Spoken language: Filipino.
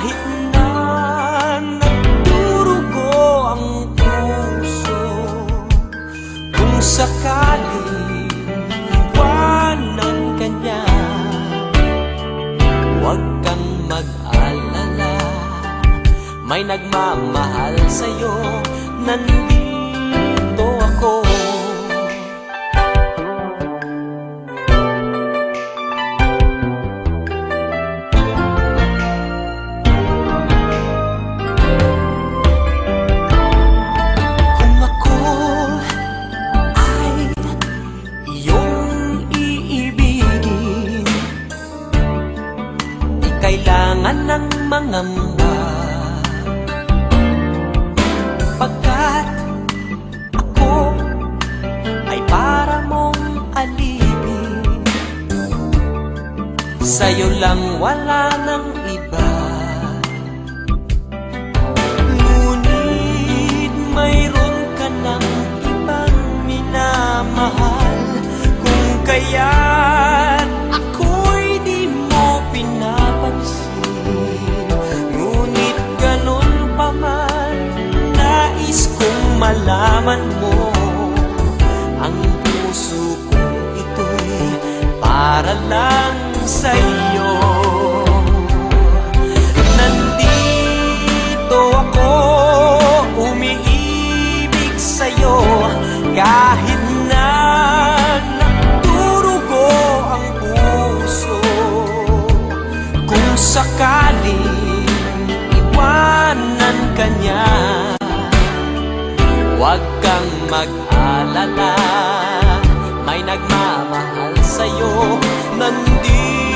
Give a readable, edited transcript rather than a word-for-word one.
Kahit na nagdurugo ang puso, kung sakaling iwanan ka niya, huwag kang mag-alala, may nagmamahal sa'yo, nandito ako. Kung ako ay iyong iibigin, di kailangan ng mangamba, pagkat ako ay para mong alipin. Sa'yo lang, wala nang iba. Ngunit mayroon ka ng ibang minamahal, kung kaya't ako'y di mo pinapansin. Ngunit ganun pa man, nais kong malaman mo, ang puso kong ito'y para lang sa'yo. Nandito ako, umiibig sa'yo, kahit na nagdurugo ang puso. Kung sakaling iwanan ka niya, huwag kang mag-alala, may nagmamahal sa'yo, nandito